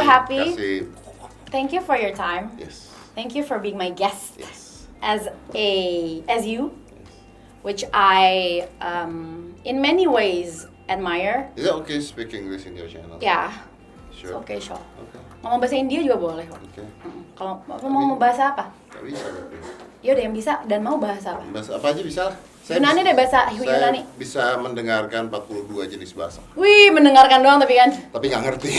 happy. Kasih. Thank you for your time. Yes. Thank you for being my guest Yes. as you, which I in many ways admire. Is it okay speak English in your channel? Yeah, Sure. it's okay, sure. Okay. Ngomong bahasa India juga boleh kok. Okay. Kalau mau bahasa apa? Gak bisa tapi. Yaudah yang bisa dan mau bahasa apa? Bahasa apa aja bisa lah. Yunani deh, bahasa Yunani. Saya bisa mendengarkan 42 jenis bahasa. Wih, mendengarkan doang tapi kan. Tapi nggak ngerti.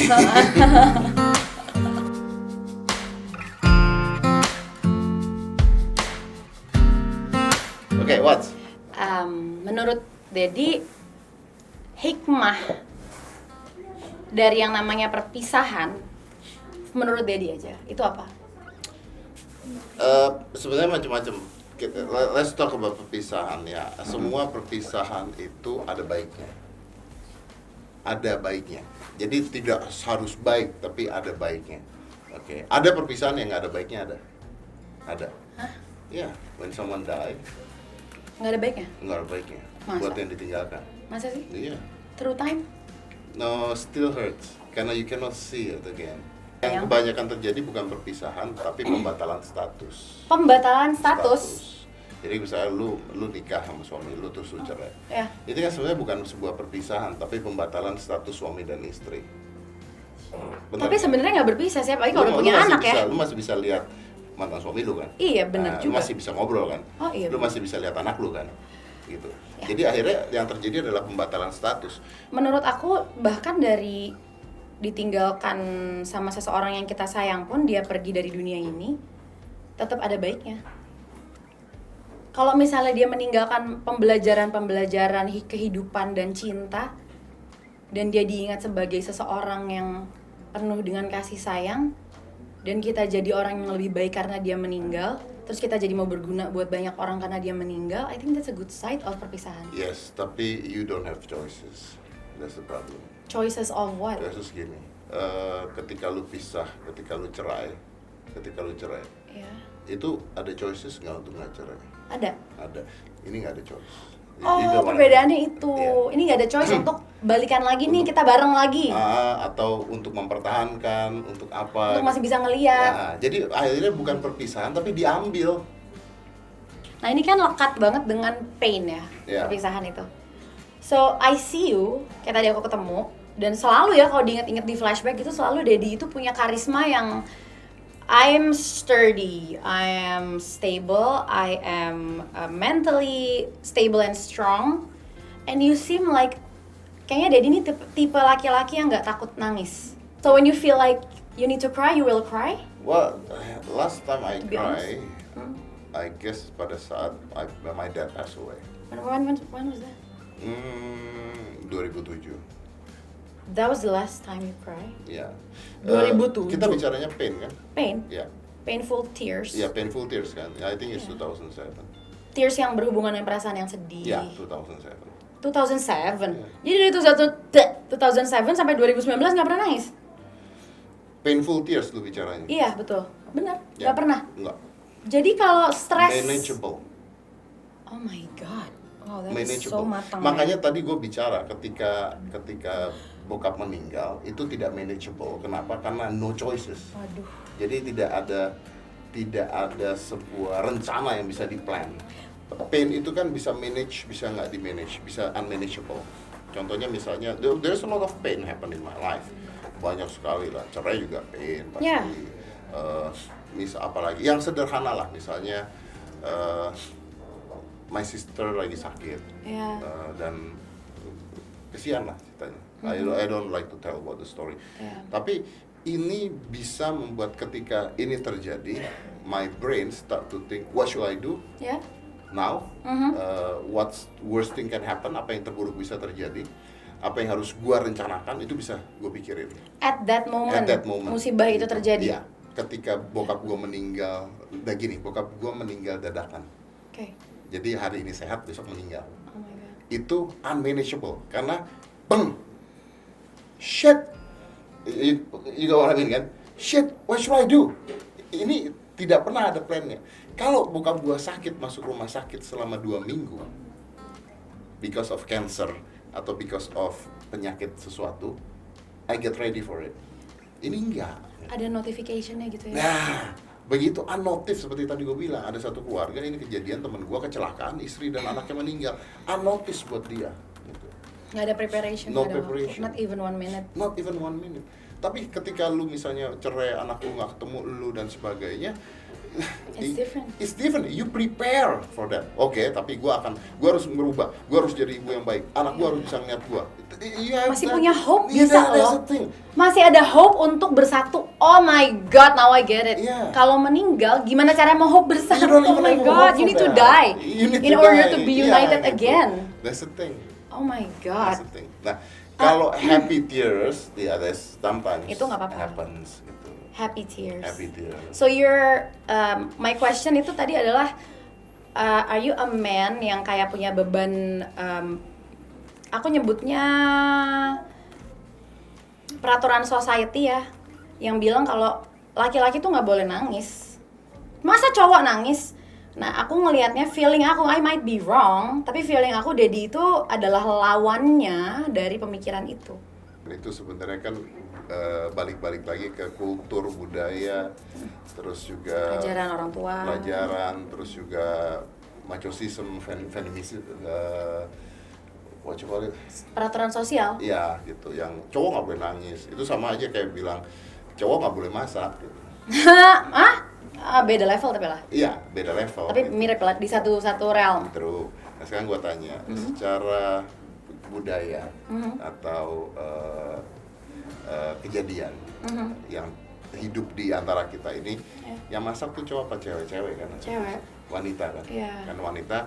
Oke, what? Menurut Dedi, hikmah dari yang namanya perpisahan, menurut Dedi aja, itu apa? Sebenarnya macam-macam. Let's talk about perpisahan ya. Semua perpisahan itu ada baiknya. Ada baiknya. Jadi tidak harus baik, tapi ada baiknya. Oke. Ada perpisahan yang nggak ada baiknya ada. Ada. Hah? Ya, when someone die, Nggak ada baiknya? nggak ada baiknya. Masa? Buat yang ditinggalkan. Masa sih? Iya. Through time? No, still hurts karena you cannot see it again. Yang kebanyakan terjadi bukan perpisahan, tapi pembatalan status. Pembatalan status? Jadi misalnya lu nikah sama suami lu terus lu cerai. Ya. Itu kan sebenarnya bukan sebuah perpisahan, tapi pembatalan status suami dan istri. Bener Tapi kan? sebenarnya nggak berpisah sih, apalagi kalau udah Lu punya masih anak bisa, ya. Lu masih bisa lihat mantan suami lu kan? Iya, benar Lu juga. masih bisa ngobrol kan? Oh, iya, Lu benar. masih bisa lihat anak lu kan? Gitu. Ya. Jadi akhirnya yang terjadi adalah pembatalan status. Menurut aku bahkan dari ditinggalkan sama seseorang yang kita sayang pun dia pergi dari dunia ini tetap ada baiknya. Kalau misalnya dia meninggalkan pembelajaran kehidupan dan cinta dan dia diingat sebagai seseorang yang penuh dengan kasih sayang dan kita jadi orang yang lebih baik karena dia meninggal, terus kita jadi mau berguna buat banyak orang karena dia meninggal, I think that's a good side of perpisahan. Yes, tapi you don't have choices. That's the problem. Choices of what? Kasus gini, ketika lu pisah, ketika lu cerai, Ya. itu ada choices nggak untuk nggak cerai? Ada. Ada. Ini nggak ada choice. Oh, Either one. perbedaannya itu. Iya. Ini nggak ada choice untuk balikan lagi nih, kita bareng lagi. Atau untuk mempertahankan, untuk apa? Untuk masih bisa ngeliat. Nah, jadi akhirnya bukan perpisahan, tapi diambil. Nah, ini kan lekat banget dengan pain ya, Iya. perpisahan itu. So, I see you, kayak tadi aku ketemu, dan selalu ya kalau diinget-inget di flashback itu selalu Dedi itu punya karisma yang I'm sturdy, I am stable, I am mentally stable and strong, and you seem like kayaknya Dedi ini tipe laki-laki yang nggak takut nangis. So when you feel like you need to cry, you will cry. Well, last time I To be cry, honest. I guess pada saat my dad passed away. When was that? 2007. That was the last time you cry. Ya. 2007. Kita bicaranya pain kan? Pain, Ya. painful tears. Ya, painful tears kan. I think it's Yeah. 2007. Tears yang berhubungan dengan perasaan yang sedih. Ya, 2007. 2007. Yeah. Jadi dari 2007 sampai 2019 nggak pernah nangis. Painful tears lu bicaranya. Iya betul, benar. Ya. Nggak pernah. Enggak. Jadi kalau stres. Manageable. Oh my god. Wow, that is Manageable. so matang. Makanya tadi gue bicara ketika bokap meninggal itu tidak manageable. Kenapa? Karena no choices. Waduh. Jadi tidak ada sebuah rencana yang bisa di-plan. Pain itu kan bisa manage, bisa nggak di-manage, bisa unmanageable. Contohnya misalnya, there's a lot of pain happen in my life. Banyak sekali lah, cerai juga pain pasti. Yeah. Misal apalagi, yang sederhana lah, misalnya my sister lagi sakit. Yeah. Dan kesian lah ceritanya. I don't like to tell about the story. Yeah. Tapi ini bisa membuat ketika ini terjadi, my brain start to think, what should I do Ya. now? What's worst thing can happen? Apa yang terburuk bisa terjadi? Apa yang harus gua rencanakan? Itu bisa gua pikirin. At that moment. Musibah itu terjadi. Iya. Ketika bokap gua meninggal, bokap gua meninggal dadakan. Oke. Jadi hari ini sehat, besok meninggal. Oh my god. Itu unmanageable karena shit, you know what I mean kan? Shit, what should I do? Ini tidak pernah ada plannya. Kalau bokap gua sakit masuk rumah sakit selama 2 minggu because of cancer atau because of penyakit sesuatu, I get ready for it. Ini enggak. Ada notification-nya gitu ya. Nah, begitu unnoticed seperti tadi gue bilang, ada satu keluarga ini kejadian temen gue kecelakaan, istri dan anaknya meninggal, unnoticed buat dia. Gitu. Nggak ada preparation, No nggak ada waktu. preparation. Not even 1 minute. Not even 1 minute. Tapi ketika lu misalnya cerai, anak lu nggak ketemu lu dan sebagainya, It's different. It's different. You prepare for that. Oke, tapi gua harus merubah. Gua harus jadi ibu yang baik. Anak gua harus bisa ngeliat gua. Masih punya hope Yeah, bisa that's loh. the thing. Masih ada hope untuk bersatu. Oh my god, now I get it. Yeah. Kalau meninggal, gimana cara mau hope bersatu? You don't Oh even my have god, hope you for need to that. die You need in to order die. to be Yeah, united gitu. again. That's the thing. Oh my That's god. the thing. Nah, kalau happy tears, yeah, that's sometimes Itu nggak apa-apa. happens gitu. Happy tears. Happy tears. So my question itu tadi adalah, are you a man yang kayak punya beban, aku nyebutnya peraturan society ya, yang bilang kalau laki-laki tuh nggak boleh nangis. Masa cowok nangis? Nah, aku ngelihatnya, feeling aku, I might be wrong, tapi feeling aku Daddy itu adalah lawannya dari pemikiran itu. Itu sebenarnya kan balik-balik lagi ke kultur budaya, terus juga Ajaran orang tua. pelajaran, terus juga machism, feminism, what you call it? Peraturan sosial. Ya gitu, yang cowok nggak boleh nangis. Itu sama aja kayak bilang cowok nggak boleh masak. Gitu. Beda level tapi lah. Iya, beda level. Tapi gitu. mirip lah di satu realm. Terus, nah sekarang gue tanya, secara budaya atau kejadian yang hidup di antara kita ini, yang masak tuh cowok apa cewek kan? Cewek. Wanita kan? Iya. Kan wanita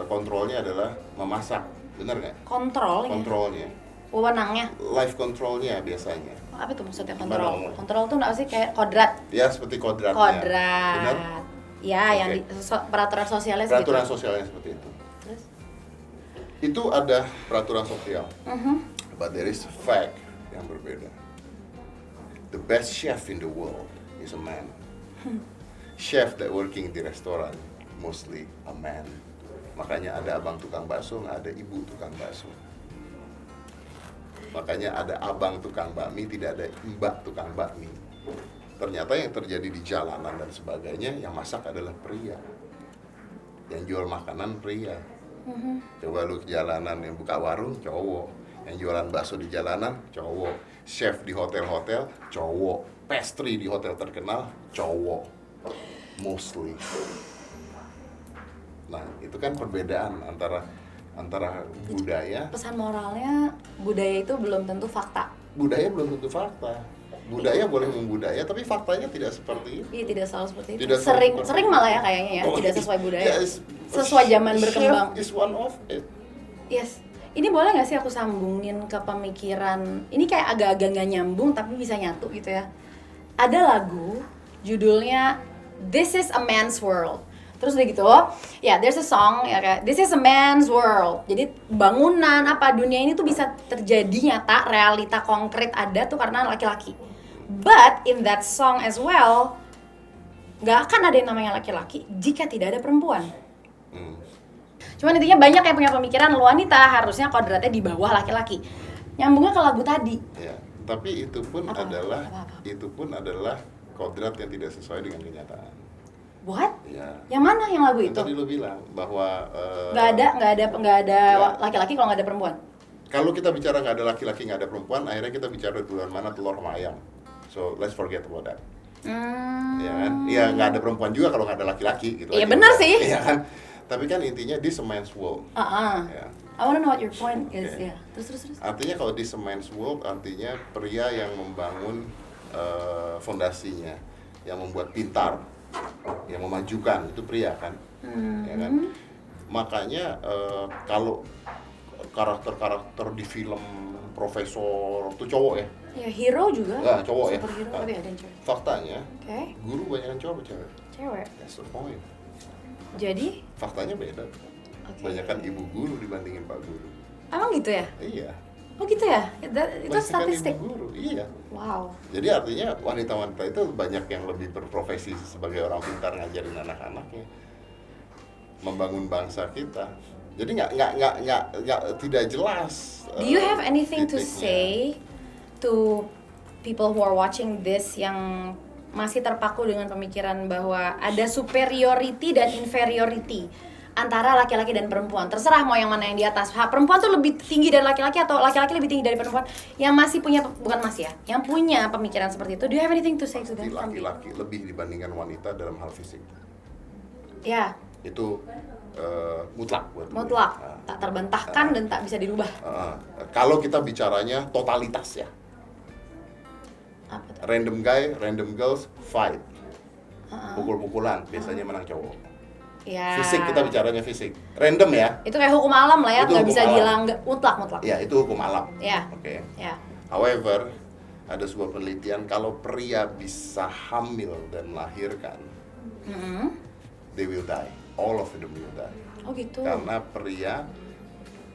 kontrolnya adalah memasak, benar nggak? Kontrol. Kontrolnya, Wewenangnya. life controlnya biasanya. Apa tuh maksudnya Gimana kontrol? ngomongnya? Kontrol tuh nggak sih kayak kodrat? Ya seperti kodratnya. Benar? Kodrat. Ya, yang Oke. peraturan sosialnya Peraturan segitu. sosialnya seperti itu. Terus? Itu ada peraturan sosial. Mhm. But there is a fact yang berbeda. The best chef in the world is a man. Chef that working di restoran mostly a man. Makanya ada abang tukang bakso, nggak ada ibu tukang bakso. Makanya ada abang tukang bakmi, tidak ada mbak tukang bakmi. Ternyata yang terjadi di jalanan dan sebagainya, yang masak adalah pria. Yang jual makanan pria. Coba lu ke jalanan, yang buka warung cowok, yang jualan bakso di jalanan cowok, chef di hotel-hotel cowok, pastry di hotel terkenal cowok, mostly. Nah, itu kan perbedaan antara budaya. Pesan moralnya, budaya itu belum tentu fakta. Budaya belum tentu fakta. Budaya boleh membudaya, tapi faktanya tidak seperti itu. Iya, tidak selalu seperti itu. Tidak selalu seperti Sering itu. malah ya kayaknya ya, Oh, tidak sesuai budaya. yes. Sesuai zaman Chef berkembang. is one of it. Yes. Ini boleh nggak sih aku sambungin ke pemikiran? Ini kayak agak-agak nggak nyambung tapi bisa nyatu gitu ya. Ada lagu judulnya This is a Man's World. Terus udah gitu, ya there's a song ya kayak This is a Man's World. Jadi bangunan apa dunia ini tuh bisa terjadi nyata, realita konkret ada tuh karena laki-laki. But in that song as well, nggak akan ada yang namanya laki-laki jika tidak ada perempuan. Cuman intinya banyak yang punya pemikiran wanita harusnya kodratnya di bawah laki-laki. Nyambungnya ke lagu tadi. Ya, tapi itu pun Apa? adalah Apa-apa? itu pun adalah kodrat yang tidak sesuai dengan kenyataan. What? Ya. Yang mana yang lagu Yang itu? tadi lu bilang bahwa Nggak ada Ya. laki-laki kalau nggak ada perempuan. kalau kita bicara nggak ada laki-laki, nggak ada perempuan, akhirnya kita bicara duluan mana telur sama ayam. So let's forget about that. Ya kan? Ya nggak ada perempuan juga kalau nggak ada laki-laki gitu. Iya, aja. benar sih. Iya kan? Tapi kan intinya this a man's world. Ya. I wanna know what your point is. Oke. Ya. Terus. Artinya kalau this a man's world, artinya pria yang membangun fondasinya, yang membuat pintar, yang memajukan, itu pria kan, ya kan. Makanya kalau karakter-karakter di film profesor itu cowok ya, Ya hero juga. Nggak, cowok ya. Superhero tapi ada yang cewek. faktanya Oke. guru banyak yang cowok apa cewek. Cewek. That's the point. Jadi, Faktanya beda. Oke. Banyakan ibu guru dibandingin pak guru. emang gitu ya? Iya. Oh gitu ya? Itu Banyakan statistik. ibu guru. Iya. Wow. Jadi artinya wanita-wanita itu banyak yang lebih berprofesi sebagai orang pintar ngajarin anak-anaknya, membangun bangsa kita. Jadi nggak tidak jelas. Do you have anything to titiknya. say to people who are watching this yang masih terpaku dengan pemikiran bahwa ada superiority dan inferiority antara laki-laki dan perempuan. Terserah mau yang mana yang di atas. Perempuan tuh lebih tinggi dari laki-laki atau laki-laki lebih tinggi dari perempuan. Yang masih punya, bukan masih ya, yang punya pemikiran seperti itu. Do you have anything to say to them? Laki-laki lebih dibandingkan wanita dalam hal fisik. Ya. Itu mutlak buat gue. Mutlak, tak terbantahkan dan tak bisa dirubah. Kalau kita bicaranya totalitas ya. Apa tuh? Random guy, random girls, fight. Pukul-pukulan, biasanya menang cowok. Ya. Fisik, kita bicaranya fisik. Random ya. Itu kayak hukum alam lah ya, Itu nggak hukum bisa alam. bilang mutlak. Ya, itu hukum alam. Ya. Oke. Ya. However, ada sebuah penelitian kalau pria bisa hamil dan melahirkan, they will die. All of them will die. Oh gitu. Karena pria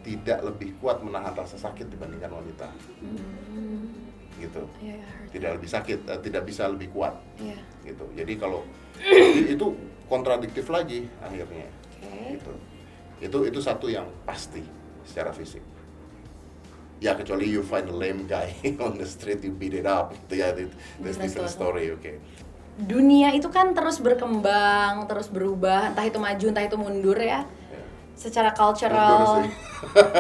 tidak lebih kuat menahan rasa sakit dibandingkan wanita. Gitu. Yeah, I heard Tidak lebih sakit, tidak bisa lebih kuat. Yeah. Gitu. Jadi kalau itu kontradiktif lagi akhirnya. Okay. Gitu. Itu satu yang pasti secara fisik. Ya kecuali you find a lame guy on the street, you beat it up. Itu ya, that's different story, oke. Dunia itu kan terus berkembang, terus berubah, entah itu maju, entah itu mundur ya. Secara cultural.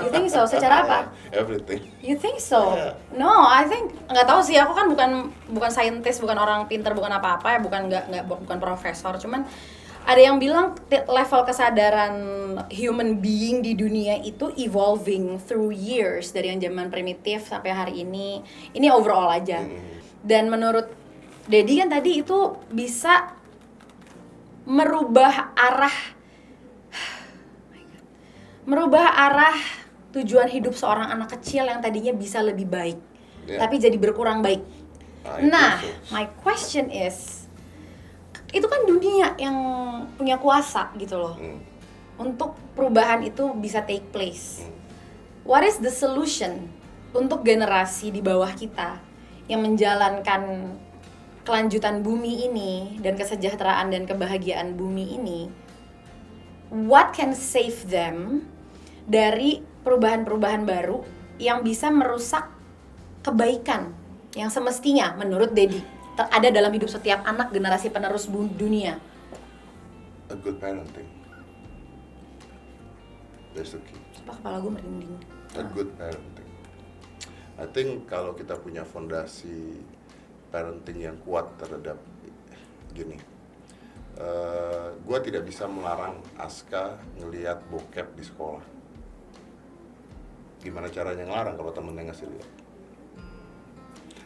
You think so? Secara apa? Everything. You think so? Yeah. No, I think nggak tahu sih. Aku kan bukan scientist, bukan orang pintar, bukan apa-apa ya, bukan profesor. Cuman ada yang bilang level kesadaran human being di dunia itu evolving through years, dari yang zaman primitif sampai hari ini. Ini overall aja. Dan menurut Dedi kan tadi itu bisa merubah arah tujuan hidup seorang anak kecil yang tadinya bisa lebih baik, tapi jadi berkurang baik. Nah, my question is, itu kan dunia yang punya kuasa gitu loh, untuk perubahan itu bisa take place. What is the solution untuk generasi di bawah kita yang menjalankan kelanjutan bumi ini dan kesejahteraan dan kebahagiaan bumi ini? What can save them dari perubahan-perubahan baru yang bisa merusak kebaikan yang semestinya menurut Dedi ada dalam hidup setiap anak generasi penerus dunia? A good parenting. That's the key. Sumpah kepala gue merinding. A good parenting. I think kalau kita punya fondasi parenting yang kuat terhadap gini, gue tidak bisa melarang Aska ngelihat bokep di sekolah. Gimana caranya ngelarang kalau temennya ngasih lihat?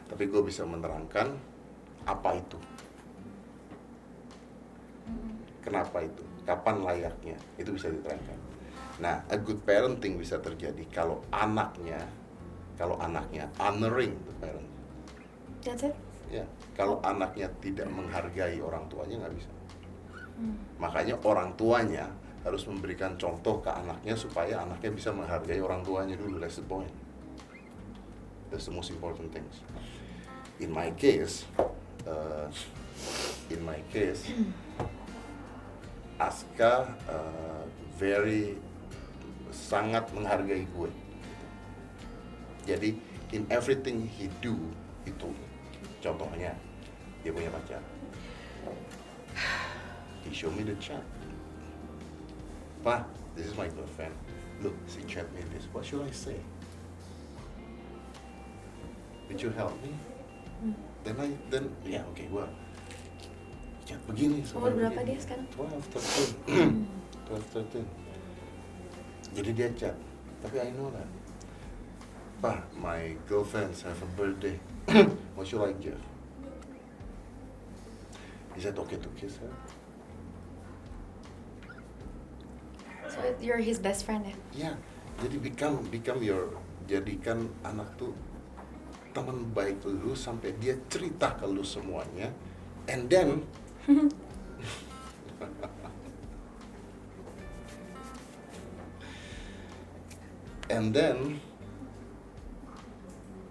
Tapi gue bisa menerangkan apa itu, kenapa itu, kapan layaknya, itu bisa diterangkan. Nah, a good parenting bisa terjadi kalau anaknya honoring the parent. That's it? Ya, kalau anaknya tidak menghargai orang tuanya nggak bisa. Makanya orang tuanya harus memberikan contoh ke anaknya supaya anaknya bisa menghargai orang tuanya dulu. That's the point. That's the most important things. In my case, Aska sangat menghargai gue. Jadi in everything he do itu, contohnya dia punya pacar. He show me the chat. Pa, this is my girlfriend. Look, she chat me this. What should I say? Would you help me? Then yeah, okay, gua chat begini. Umur berapa dia sekarang? 12, 13. Jadi dia chat, tapi I know that. Pa, my girlfriends have a birthday. What should I give? Is that okay to kiss her? So you're his best friend ya? Ya, jadi jadikan anak tuh teman baik lu sampai dia cerita ke lu semuanya, and then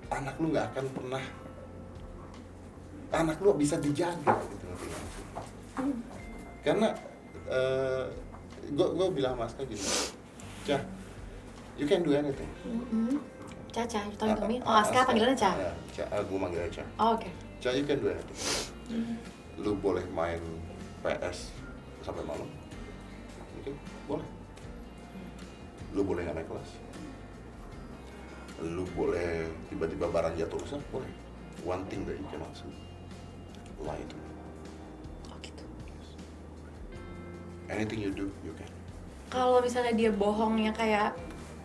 anak lu nggak akan pernah, anak lu bisa dijaga gitu. Karena gue bilang sama Aska gini, Cah, you can do anything. Caca, you talking to me? Oh, Aska panggilannya Ca. Gue manggilnya Ca. Oh, oke. Ca, you can do anything. Lu boleh main PS sampai malam, oke, boleh. Lu boleh nggak naik kelas. Lu boleh tiba-tiba barang jatuh rusak, boleh. One thing that you cannot do, lie to me. Oh gitu. Anything you do, you can. Kalau misalnya dia bohongnya kayak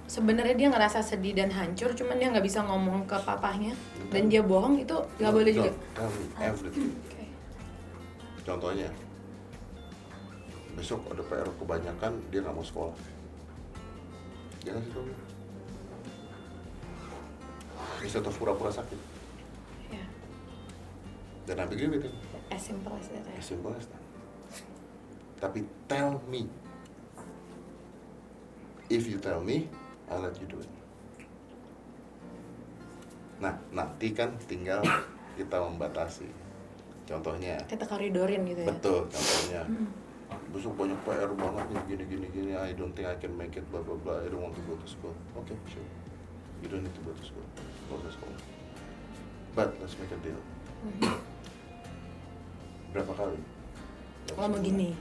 sebenarnya dia ngerasa sedih dan hancur, cuman dia nggak bisa ngomong ke papahnya dan dia bohong, itu nggak boleh juga. Tell me everything. Oke. Contohnya, besok ada PR kebanyakan, dia nggak mau sekolah. Jangan sih dong. Instead of pura-pura sakit. Yeah. Dan I agree with him. As simple as that. As simple as that. Tapi tell me. If you tell me, I'll let you do it. Nah, nanti kan tinggal kita membatasi. Contohnya. Kita koridorin gitu ya. Betul, contohnya. Besok banyak PR banget nih, gini. I don't think I can make it, blah blah blah. I don't want to go to school. Okay, sure. You don't need to go to school. Go to school. But let's make a deal. Berapa kali? Lo mau gini,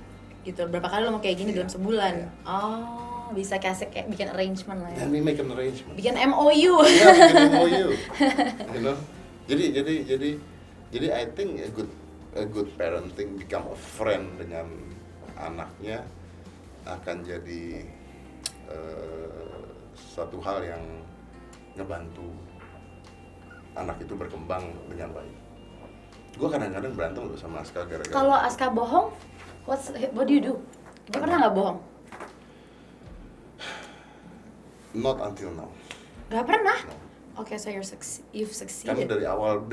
gitu. Berapa kali lo mau kayak gini dalam sebulan? Iya. Oh, bisa kasih kayak bikin arrangement lah ya. Then we make an arrangement. Bikin MOU. Yeah, bikin MOU. You know? Jadi I think a good parenting, become a friend dengan anaknya akan jadi satu hal yang ngebantu anak itu berkembang dengan baik. Gue kadang-kadang berantem loh sama Aska gara-gara. Kalau Aska bohong, what do you do? Dia pernah nggak bohong? Not until now. Gak pernah. No. Oke, so you've Karena succeeded. dari awal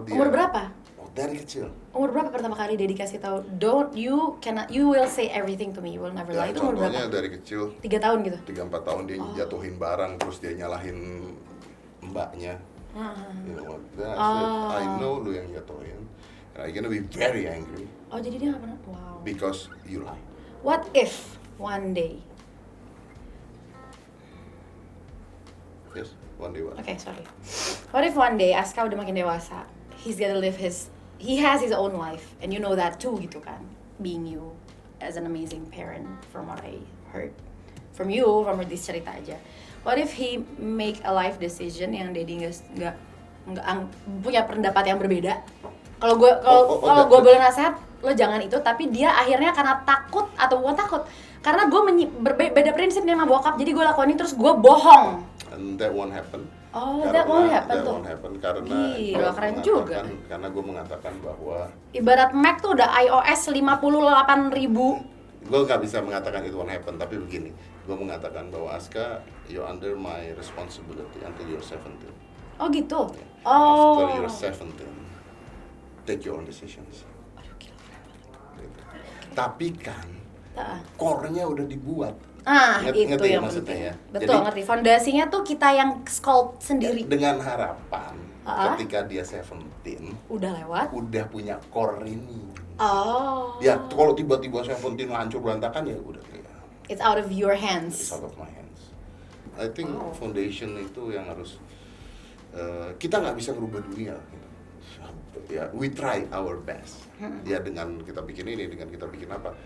dia. Umur berapa? Oh, dari kecil. Umur berapa pertama kali dia dikasih tahu? You will say everything to me. You will never lie. Ya, Itu umur contohnya berapa? dari kecil 3 tahun gitu. 3-4 tahun dia jatuhin barang, terus dia nyalahin mbaknya. You know what? Then I said, I know lu yang jatuhin, and I'm gonna be very angry Oh, jadi dia nggak pernah. Wow. because you lie. What if one day? Yes, one day what? Okay, sorry. What if one day Aska udah makin dewasa, he has his own life, and you know that too, gitu kan? Being you as an amazing parent, from what I heard from you, from this cerita aja. What if he make a life decision yang Daddy nggak punya pendapat yang berbeda? Kalau gue boleh nasihat, lo jangan itu. Tapi dia akhirnya karena takut atau bukan takut, karena gue beda prinsip nih sama bokap, jadi gue lakuin ini terus gue bohong. And that won't happen. Oh, that won't happen That tuh. won't happen karena Gila, keren juga. Karena gue mengatakan bahwa Ibarat Mac tuh udah iOS 58.000. gue nggak bisa mengatakan it won't happen, tapi begini, gue mengatakan bahwa Aska, you're under my responsibility until you're 17. Oh gitu. Yeah. Oh. After you're 17, take your own decisions. Aduh, gila. Gitu. Tapi kan, Nah. core-nya udah dibuat. Itu Ngerti yang maksudnya penting. ya? Betul, Jadi, ngerti. Fondasinya tuh kita yang sculpt sendiri. dengan harapan ketika dia 17 Udah lewat. udah punya core ini. Oh. Ya kalau tiba-tiba 17 hancur berantakan ya udah ya. It's out of your It's hands. out of my hands. I think Wow. foundation itu yang harus kita nggak bisa merubah dunia. Gitu. Ya, we try our best. Ya dengan kita bikin ini, dengan kita bikin apa,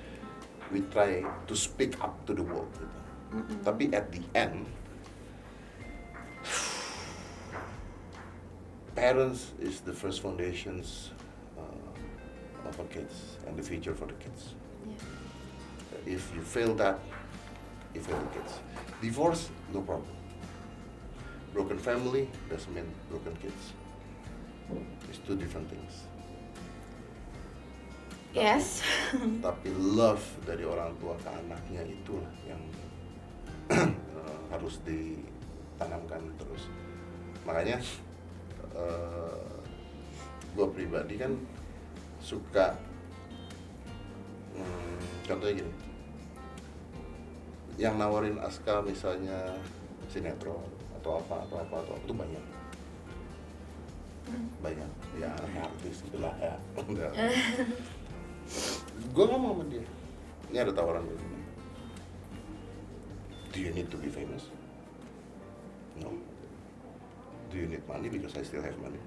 we try to speak up to the world. Gitu. Tapi at the end, parents is the first foundations of our kids and the future for the kids. Yeah. If you fail that, you fail the kids. Divorce, no problem. Broken family doesn't mean broken kids. It's two different things. Yes. Tapi love dari orang tua ke anaknya itulah yang harus ditanamkan terus. Makanya gue pribadi kan suka contohnya gini, yang nawarin Aska misalnya sinetron atau apa itu banyak ya artis itulah ya. Gue ngomong sama dia, ini ada tawaran begini, do you need to be famous? No. Do you need money because I still have money?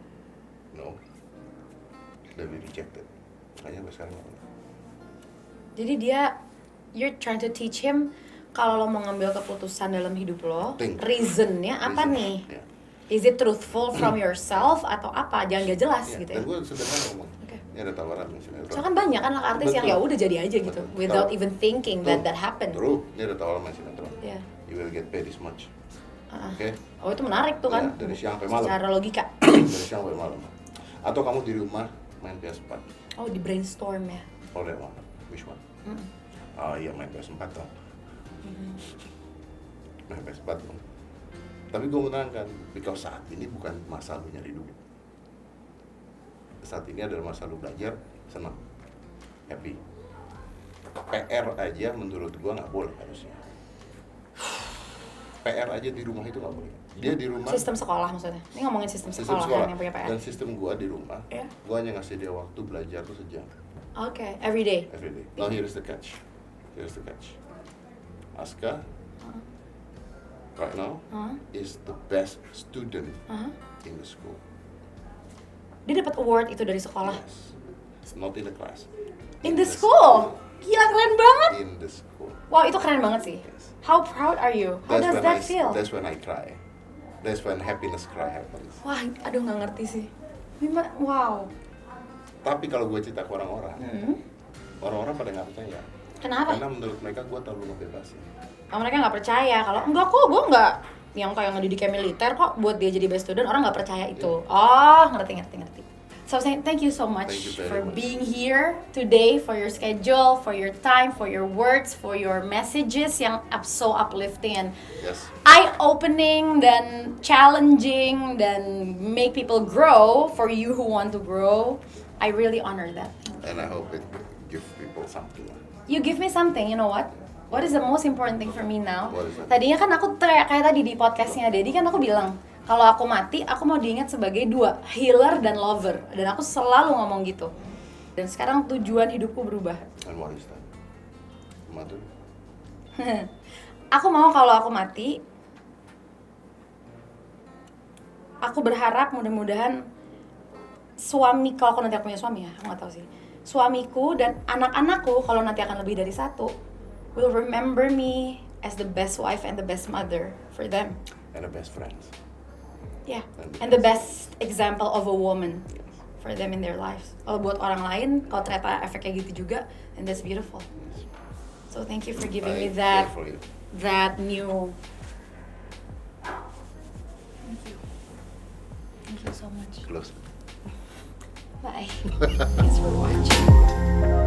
No. Then we rejected. Makanya sampai sekarang nggak punya. Jadi dia, you're trying to teach him kalau lo mau ngambil keputusan dalam hidup lo, Think. reasonnya apa Reason. nih? Yeah. Is it truthful from yourself atau apa? Jangan gak jelas Yeah. gitu ya. Dan gue sederhana ngomong. Oke. Ini ada tawaran nih sinetron. Soalnya kan banyak kan artis yang Betul. ya udah jadi aja gitu, Betul. without Tahu. even thinking that happened. True. Ini ada tawaran main sinetron. Yeah. You will get paid this much. Uh-uh. Oke. Oh itu menarik tuh kan? Ya, dari siang sampai malam. Secara logika. Dari siang sampai malam. Atau kamu di rumah main PS4. Oh di brainstorm ya. Oh, that one. Which one? Mm-mm. Oh iya, main PS4 dong. Main PS4 dong. Tapi gue menerangkan, because saat ini bukan masa lu nyari duit. Saat ini adalah masa lu belajar, senang, happy. PR aja menurut gue nggak boleh harusnya. PR aja di rumah itu nggak boleh. Dia di rumah. Sistem sekolah maksudnya. Ini ngomongin sistem sekolah kan yang punya PR. Dan sistem gue di rumah, Iya. gue hanya ngasih dia waktu belajar tuh sejam. Oke, every day. Every day. Now here's the catch. Here's the catch. Aska, right now, Huh? is the best student Huh? in the school. Dia dapat award itu dari sekolah. Yes. It's not in the class. In the school. Gila keren banget. In the school. Wow, itu keren banget sih. Yes. How proud are you? How does that feel? That's when I cry. That's when happiness cry happens. Wah, aduh nggak ngerti sih. Wow. Tapi kalau gue cerita ke orang-orang, Hmm. orang-orang pada nggak percaya. Kenapa? Karena menurut mereka gue terlalu ngebebasin. Oh, mereka nggak percaya kalau enggak kok, gue nggak yang kayak ngedidik kayak militer kok buat dia jadi best student, orang nggak percaya itu. Oh, ngerti. So thank you so much Thank you very for much. being here today, for your schedule, for your time, for your words, for your messages yang so uplifting and Yes. eye-opening dan challenging dan make people grow for you who want to grow. I really honor that. And I hope it gives people something. You give me something, you know what? What is the most important thing for me now? What is that? Tadinya kan aku kayak tadi di podcastnya Dedi kan aku bilang kalau aku mati, aku mau diingat sebagai dua, healer dan lover. Dan aku selalu ngomong gitu. Dan sekarang tujuan hidupku berubah. And what is that? Mother? Aku mau kalau aku mati, aku berharap mudah-mudahan suami, kalau aku nanti punya suami ya, aku nggak tahu sih. Suamiku dan anak-anakku kalau nanti akan lebih dari satu, will remember me as the best wife and the best mother for them. And the best friends. Yeah, and the best example of a woman for them in their lives. Kalau buat orang lain, kalau ternyata efeknya gitu juga, and that's beautiful. So thank you for giving me I that pray for you. that new. Thank you so much. Close. Bye. Thanks for watching.